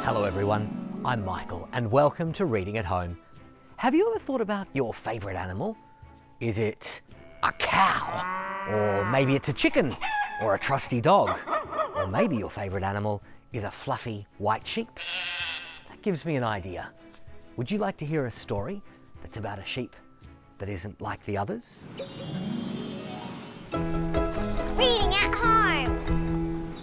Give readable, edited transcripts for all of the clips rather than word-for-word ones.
Hello everyone, I'm Michael and welcome to Reading at Home. Have you ever thought about your favourite animal? Is it a cow? Or maybe it's a chicken? Or a trusty dog? Or maybe your favourite animal is a fluffy white sheep? That gives me an idea. Would you like to hear a story that's about a sheep that isn't like the others? Reading at Home.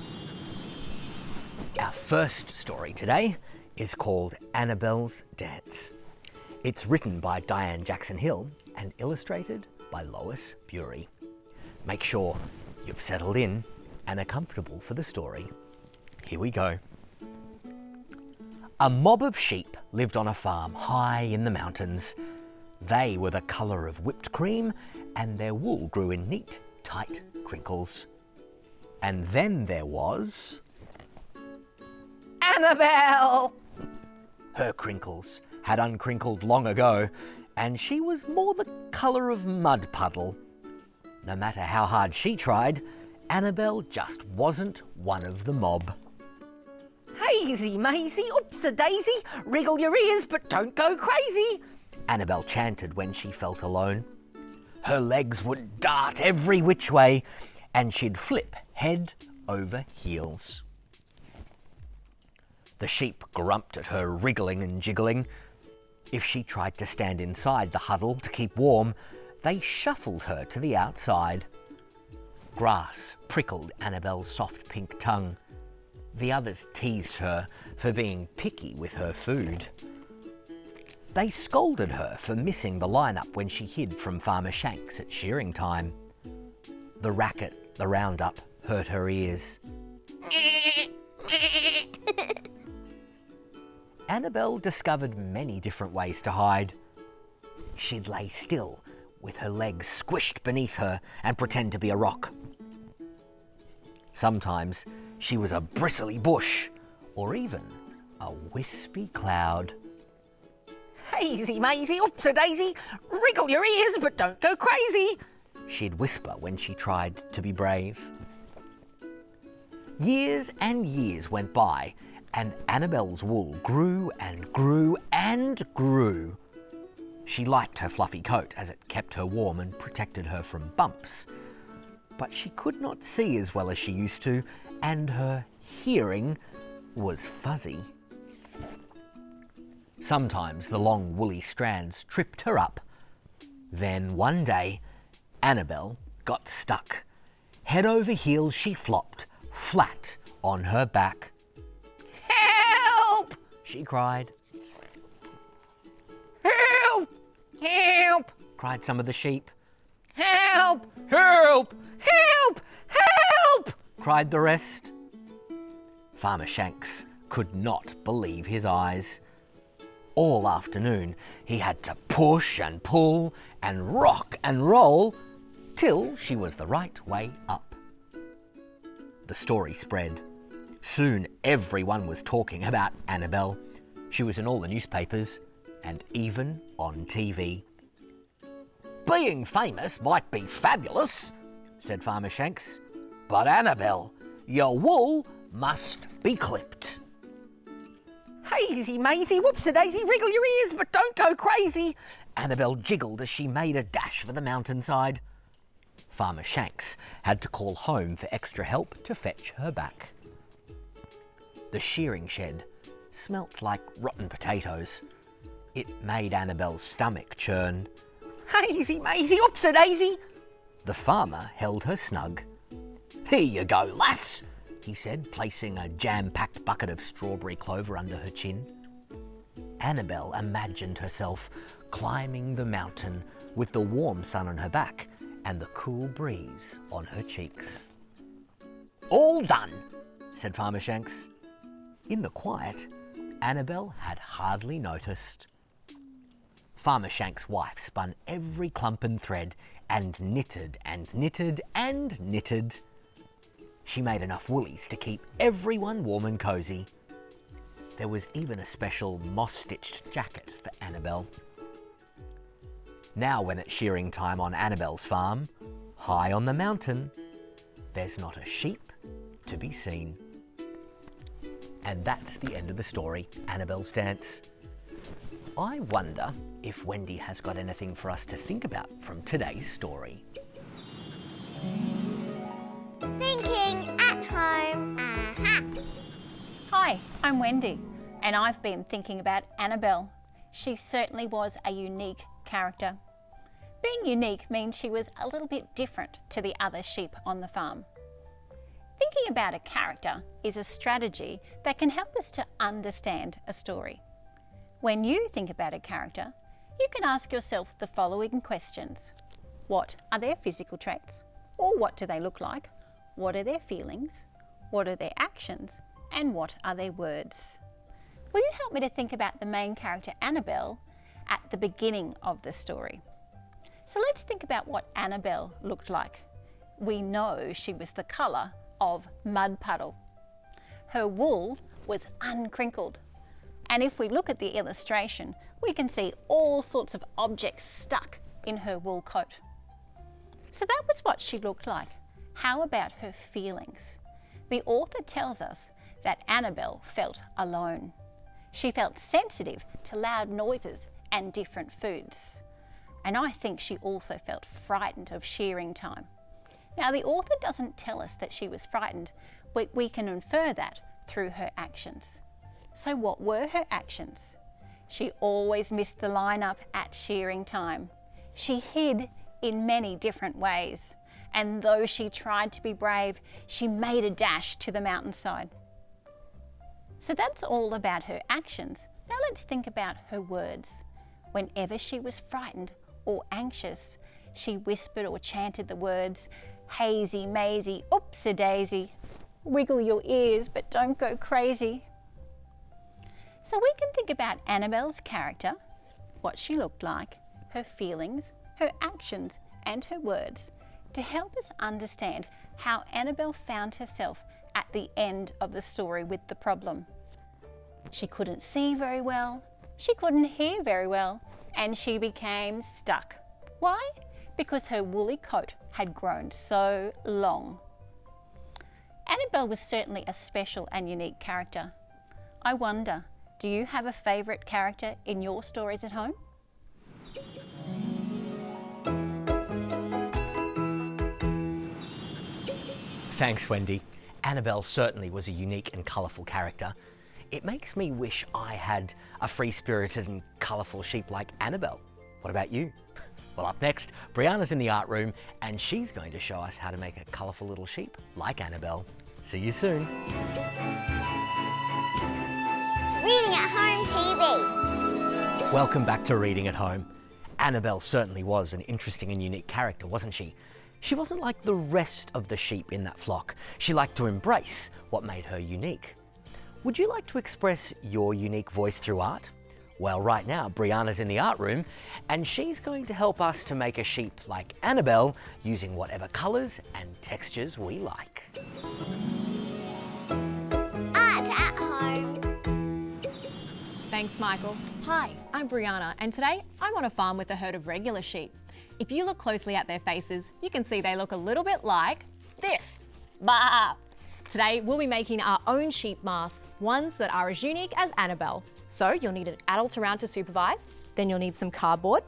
Our first story today is called Annabel's Dance. It's written by Diane Jackson Hill and illustrated by Lois Bury. Make sure you've settled in and are comfortable for the story. Here we go. A mob of sheep lived on a farm high in the mountains. They were the colour of whipped cream and their wool grew in neat, tight crinkles. And then there was Annabel! Her crinkles had uncrinkled long ago, and she was more the colour of mud puddle. No matter how hard she tried, Annabel just wasn't one of the mob. Hazy Maisie, oops-a-daisy, wriggle your ears but don't go crazy, Annabel chanted when she felt alone. Her legs would dart every which way, and she'd flip head over heels. The sheep grumped at her wriggling and jiggling. If she tried to stand inside the huddle to keep warm, they shuffled her to the outside. Grass prickled Annabel's soft pink tongue. The others teased her for being picky with her food. They scolded her for missing the lineup when she hid from Farmer Shanks at shearing time. The racket, the roundup, hurt her ears. Annabel discovered many different ways to hide. She'd lay still with her legs squished beneath her and pretend to be a rock. Sometimes she was a bristly bush or even a wispy cloud. Hazy Maisie, oops-a-daisy, wriggle your ears but don't go crazy, she'd whisper when she tried to be brave. Years and years went by, and Annabel's wool grew and grew and grew. She liked her fluffy coat as it kept her warm and protected her from bumps. But she could not see as well as she used to, and her hearing was fuzzy. Sometimes the long woolly strands tripped her up. Then one day, Annabel got stuck. Head over heels she flopped, flat on her back. help, She cried. help, help, Cried some of the sheep. help, help, help, help, Cried the rest. Farmer Shanks could not believe his eyes. All afternoon he had to push and pull and rock and roll till she was the right way up. The story spread. Soon everyone was talking about Annabel. She was in all the newspapers and even on TV. Being famous might be fabulous, said Farmer Shanks, but Annabel, your wool must be clipped. Hazy Maisie, whoops-a-daisy, wriggle your ears but don't go crazy, Annabel jiggled as she made a dash for the mountainside. Farmer Shanks had to call home for extra help to fetch her back. The shearing shed smelt like rotten potatoes. It made Annabel's stomach churn. Hazy Maisie, oops-a-daisy, The farmer held her snug. Here you go, lass, he said, placing a jam-packed bucket of strawberry clover under her chin. Annabel imagined herself climbing the mountain with the warm sun on her back and the cool breeze on her cheeks. All done, said Farmer Shanks. In the quiet, Annabel had hardly noticed. Farmer Shanks' wife spun every clump and thread and knitted and knitted and knitted. She made enough woolies to keep everyone warm and cosy. There was even a special moss-stitched jacket for Annabel. Now when it's shearing time on Annabel's farm, high on the mountain, there's not a sheep to be seen. And that's the end of the story, Annabel's Dance. I wonder if Wendy has got anything for us to think about from today's story. Thinking at home. Aha! Hi, I'm Wendy, and I've been thinking about Annabel. She certainly was a unique character. Being unique means she was a little bit different to the other sheep on the farm. Thinking about a character is a strategy that can help us to understand a story. When you think about a character, you can ask yourself the following questions. What are their physical traits? Or what do they look like? What are their feelings? What are their actions? And what are their words? Will you help me to think about the main character Annabel at the beginning of the story? So let's think about what Annabel looked like. We know she was the colour of mud puddle. Her wool was uncrinkled. And if we look at the illustration, we can see all sorts of objects stuck in her wool coat. So that was what she looked like. How about her feelings? The author tells us that Annabel felt alone. She felt sensitive to loud noises and different foods. And I think she also felt frightened of shearing time. Now, the author doesn't tell us that she was frightened, but we can infer that through her actions. So what were her actions? She always missed the line-up at shearing time. She hid in many different ways. And though she tried to be brave, she made a dash to the mountainside. So that's all about her actions. Now let's think about her words. Whenever she was frightened or anxious, she whispered or chanted the words, hazy mazy, oops-a-daisy, wiggle your ears but don't go crazy. So we can think about Annabel's character, what she looked like, her feelings, her actions and her words to help us understand how Annabel found herself at the end of the story with the problem. She couldn't see very well, she couldn't hear very well, and she became stuck. Why? Because her woolly coat had grown so long. Annabel was certainly a special and unique character. I wonder, do you have a favourite character in your stories at home? Thanks, Wendy. Annabel certainly was a unique and colourful character. It makes me wish I had a free-spirited and colourful sheep like Annabel. What about you? Well, up next, Briana's in the art room and she's going to show us how to make a colourful little sheep like Annabel. See you soon. Reading at Home TV. Welcome back to Reading at Home. Annabel certainly was an interesting and unique character, wasn't she? She wasn't like the rest of the sheep in that flock. She liked to embrace what made her unique. Would you like to express your unique voice through art? Well, right now, Briana's in the art room and she's going to help us to make a sheep like Annabel using whatever colours and textures we like. Art at Home. Thanks, Michael. Hi, I'm Briana, and today I'm on a farm with a herd of regular sheep. If you look closely at their faces, you can see they look a little bit like this. Bah! Today, we'll be making our own sheep masks, ones that are as unique as Annabel. So you'll need an adult around to supervise, then you'll need some cardboard,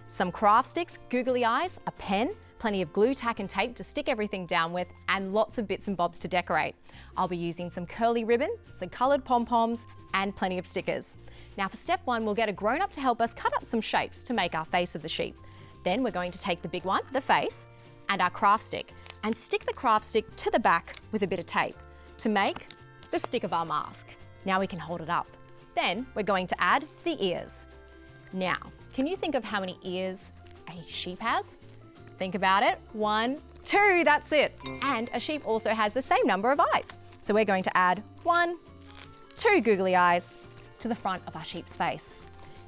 some craft sticks, googly eyes, a pen, plenty of glue, tack and tape to stick everything down with, and lots of bits and bobs to decorate. I'll be using some curly ribbon, some coloured pom-poms, and plenty of stickers. Now for step one, we'll get a grown-up to help us cut up some shapes to make our face of the sheep. Then we're going to take the big one, the face, and our craft stick, and stick the craft stick to the back with a bit of tape to make the stick of our mask. Now we can hold it up. Then we're going to add the ears. Now, can you think of how many ears a sheep has? Think about it. 1, 2, that's it. And a sheep also has the same number of eyes. So we're going to add 1, 2 googly eyes to the front of our sheep's face.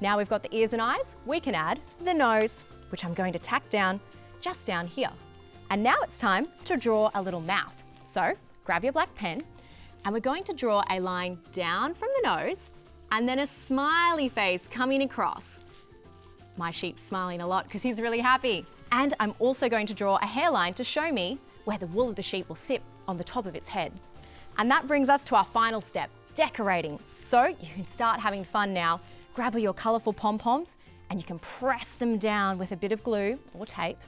Now we've got the ears and eyes, we can add the nose, which I'm going to tack down just down here. And now it's time to draw a little mouth. So grab your black pen and we're going to draw a line down from the nose and then a smiley face coming across. My sheep's smiling a lot because he's really happy. And I'm also going to draw a hairline to show me where the wool of the sheep will sit on the top of its head. And that brings us to our final step, decorating. So you can start having fun now. Grab all your colourful pom-poms and you can press them down with a bit of glue or tape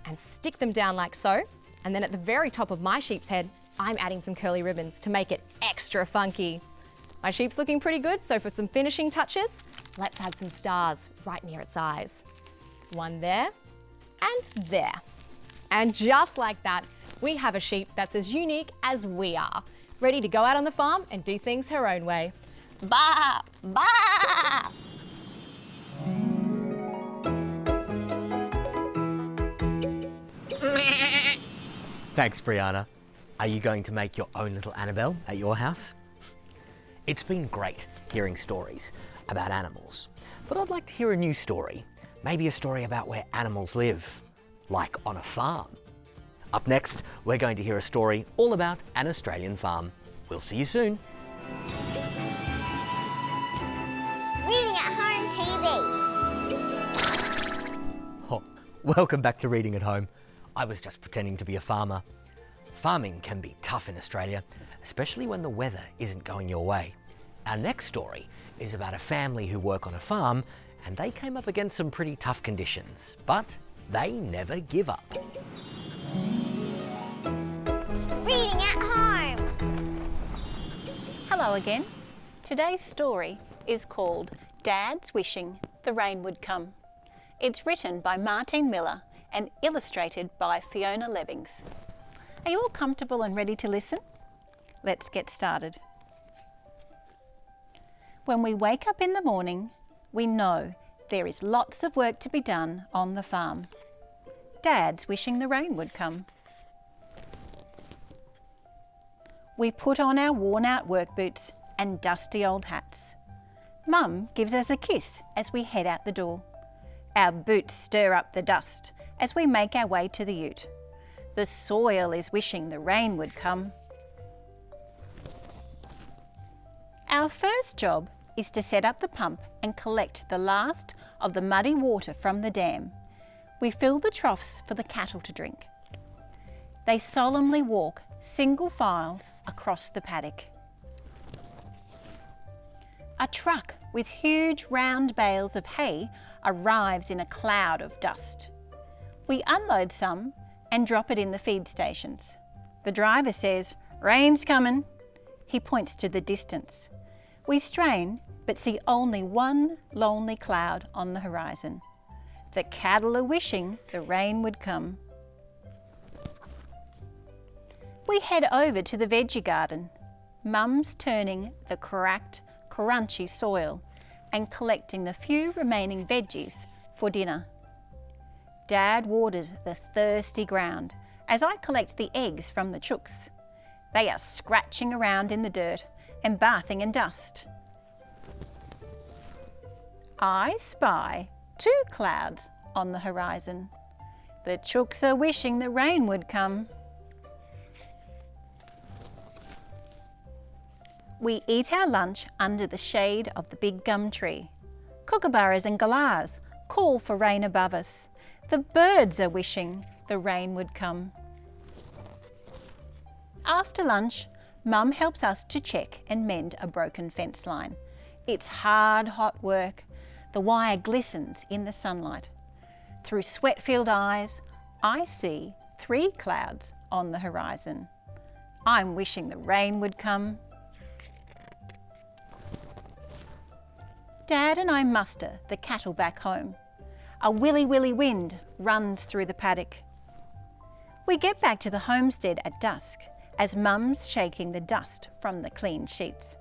and stick them down like so. And then at the very top of my sheep's head, I'm adding some curly ribbons to make it extra funky. My sheep's looking pretty good, so for some finishing touches, let's add some stars right near its eyes. One there and there. And just like that, we have a sheep that's as unique as we are, ready to go out on the farm and do things her own way. Baa! Baa! Thanks, Briana. Are you going to make your own little Annabel at your house? It's been great hearing stories about animals, but I'd like to hear a new story. Maybe a story about where animals live, like on a farm. Up next, we're going to hear a story all about an Australian farm. We'll see you soon. Reading at Home TV. Oh, welcome back to Reading at Home. I was just pretending to be a farmer. Farming can be tough in Australia, especially when the weather isn't going your way. Our next story is about a family who work on a farm, and they came up against some pretty tough conditions, but they never give up. Reading at Home. Hello again. Today's story is called Dad's Wishing the Rain Would Come. It's written by Martine Miller and illustrated by Fiona Lebbings. Are you all comfortable and ready to listen? Let's get started. When we wake up in the morning, we know there is lots of work to be done on the farm. Dad's wishing the rain would come. We put on our worn-out work boots and dusty old hats. Mum gives us a kiss as we head out the door. Our boots stir up the dust as we make our way to the ute. The soil is wishing the rain would come. Our first job is to set up the pump and collect the last of the muddy water from the dam. We fill the troughs for the cattle to drink. They solemnly walk single file across the paddock. A truck with huge round bales of hay arrives in a cloud of dust. We unload some and drop it in the feed stations. The driver says, "Rain's coming." He points to the distance. We strain but see only one lonely cloud on the horizon. The cattle are wishing the rain would come. We head over to the veggie garden. Mum's turning the cracked, crunchy soil and collecting the few remaining veggies for dinner. Dad waters the thirsty ground as I collect the eggs from the chooks. They are scratching around in the dirt and bathing in dust. I spy 2 clouds on the horizon. The chooks are wishing the rain would come. We eat our lunch under the shade of the big gum tree. Kookaburras and galahs call for rain above us. The birds are wishing the rain would come. After lunch, Mum helps us to check and mend a broken fence line. It's hard, hot work. The wire glistens in the sunlight. Through sweat-filled eyes, I see 3 clouds on the horizon. I'm wishing the rain would come. Dad and I muster the cattle back home. A willy-willy wind runs through the paddock. We get back to the homestead at dusk as Mum's shaking the dust from the clean sheets.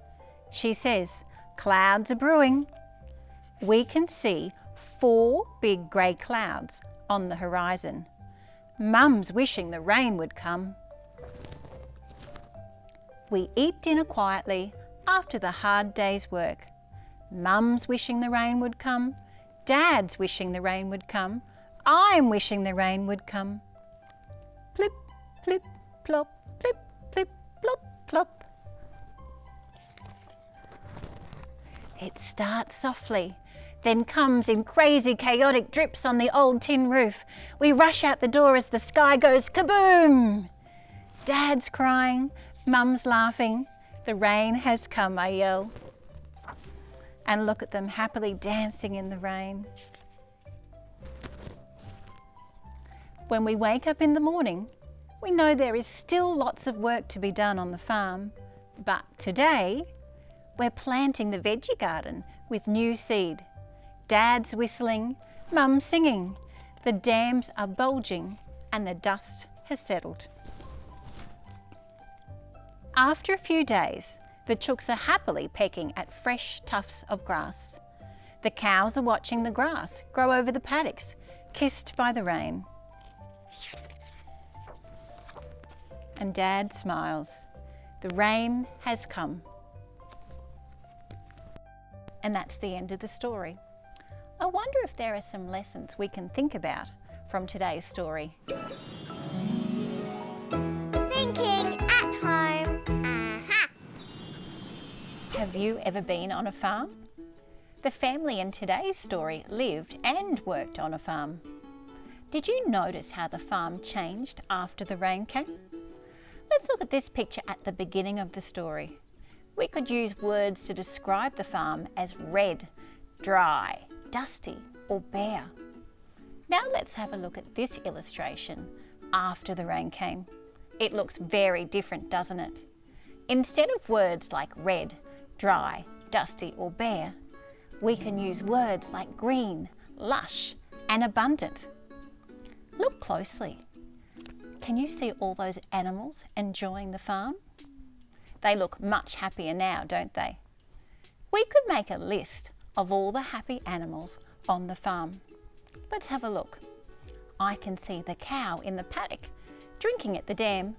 She says, "Clouds are brewing." We can see 4 big grey clouds on the horizon. Mum's wishing the rain would come. We eat dinner quietly after the hard day's work. Mum's wishing the rain would come. Dad's wishing the rain would come. I'm wishing the rain would come. Plip, plip, plop, plip, plip, plop, plop. It starts softly, then comes in crazy, chaotic drips on the old tin roof. We rush out the door as the sky goes kaboom. Dad's crying, Mum's laughing. The rain has come, I yell. And look at them happily dancing in the rain. When we wake up in the morning, we know there is still lots of work to be done on the farm. But today, we're planting the veggie garden with new seed. Dad's whistling, Mum's singing. The dams are bulging and the dust has settled. After a few days, the chooks are happily pecking at fresh tufts of grass. The cows are watching the grass grow over the paddocks, kissed by the rain. And Dad smiles. The rain has come. And that's the end of the story. I wonder if there are some lessons we can think about from today's story. Thinking at home. Aha! Have you ever been on a farm? The family in today's story lived and worked on a farm. Did you notice how the farm changed after the rain came? Let's look at this picture at the beginning of the story. We could use words to describe the farm as red, dry, dusty, or bare. Now let's have a look at this illustration after the rain came. It looks very different, doesn't it? Instead of words like red, dry, dusty, or bare, we can use words like green, lush, and abundant. Look closely. Can you see all those animals enjoying the farm? They look much happier now, don't they? We could make a list of all the happy animals on the farm. Let's have a look. I can see the cow in the paddock drinking at the dam.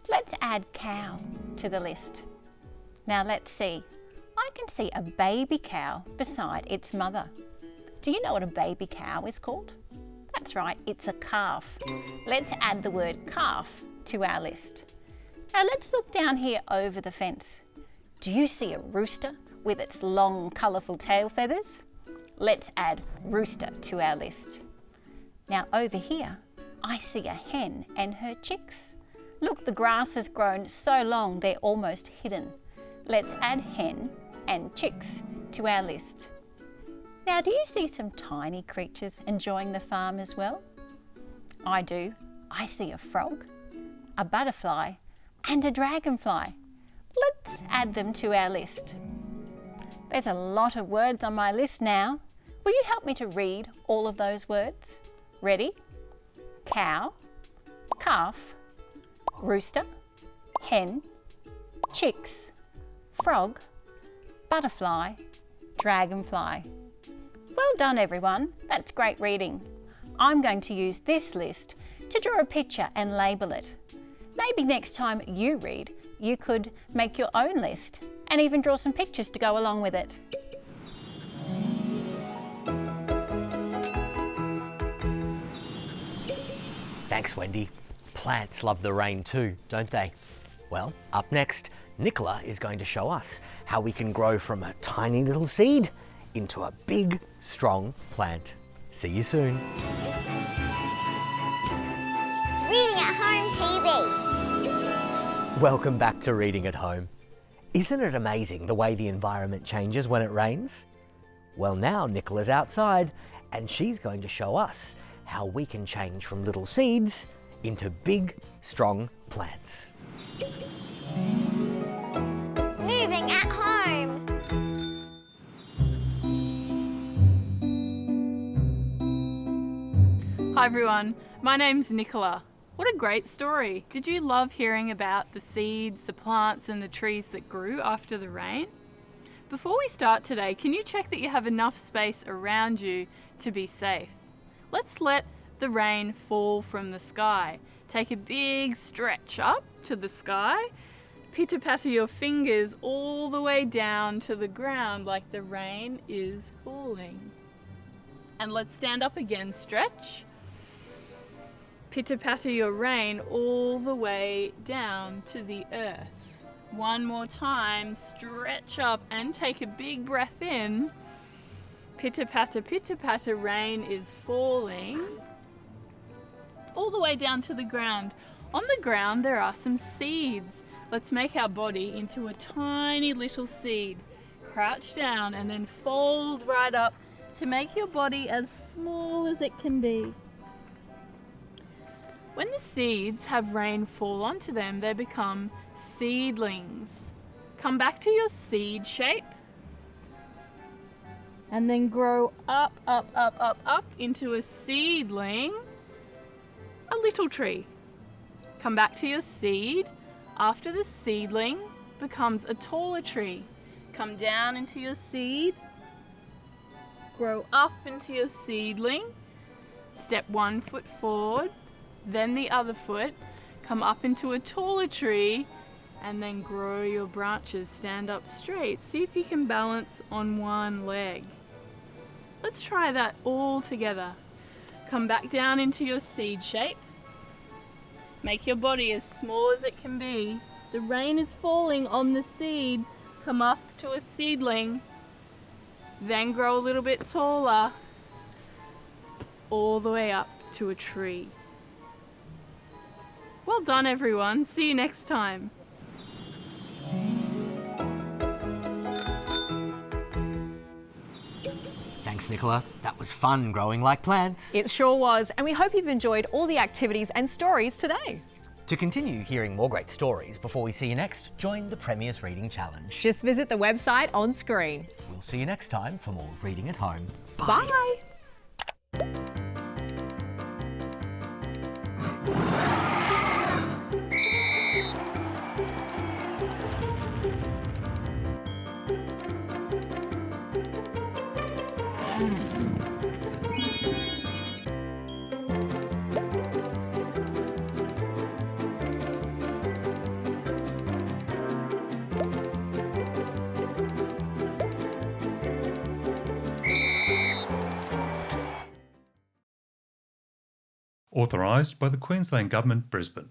Let's add cow to the list. Now let's see. I can see a baby cow beside its mother. Do you know what a baby cow is called? That's right, it's a calf. Let's add the word calf to our list. Now let's look down here over the fence. Do you see a rooster with its long, colourful tail feathers? Let's add rooster to our list. Now over here, I see a hen and her chicks. Look, the grass has grown so long they're almost hidden. Let's add hen and chicks to our list. Now, do you see some tiny creatures enjoying the farm as well? I do. I see a frog, a butterfly, and a dragonfly. Let's add them to our list. There's a lot of words on my list now. Will you help me to read all of those words? Ready? Cow, calf, rooster, hen, chicks, frog, butterfly, dragonfly. Well done, everyone. That's great reading. I'm going to use this list to draw a picture and label it. Maybe next time you read, you could make your own list and even draw some pictures to go along with it. Thanks, Wendy. Plants love the rain too, don't they? Well, up next, Nicola is going to show us how we can grow from a tiny little seed into a big, strong plant. See you soon. Reading at Home TV. Welcome back to Reading at Home. Isn't it amazing the way the environment changes when it rains? Well, now Nicola's outside and she's going to show us how we can change from little seeds into big, strong plants. Moving at home. Hi everyone, my name's Nicola. What a great story. Did you love hearing about the seeds, the plants and the trees that grew after the rain? Before we start today, can you check that you have enough space around you to be safe? Let's let the rain fall from the sky. Take a big stretch up to the sky. Pitter-patter your fingers all the way down to the ground like the rain is falling. And let's stand up again, stretch. Pitter-patter your rain all the way down to the earth. One more time, stretch up and take a big breath in. Pitter-patter, rain is falling all the way down to the ground. On the ground there are some seeds. Let's make our body into a tiny little seed. Crouch down and then fold right up to make your body as small as it can be. When the seeds have rain fall onto them, they become seedlings. Come back to your seed shape and then grow up into a seedling, a little tree. Come back to your seed. After the seedling becomes a taller tree, come down into your seed, grow up into your seedling, step 1 foot forward, then the other foot, come up into a taller tree, and then grow your branches, stand up straight. See if you can balance on one leg. Let's try that all together. Come back down into your seed shape. Make your body as small as it can be. The rain is falling on the seed. Come up to a seedling. Then grow a little bit taller. All the way up to a tree. Well done, everyone. See you next time. Thanks, Nicola. That was fun growing like plants. It sure was, and we hope you've enjoyed all the activities and stories today. To continue hearing more great stories before we see you next, join the Premier's Reading Challenge. Just visit the website on screen. We'll see you next time for more Reading at Home. Bye. Authorised by the Queensland Government, Brisbane.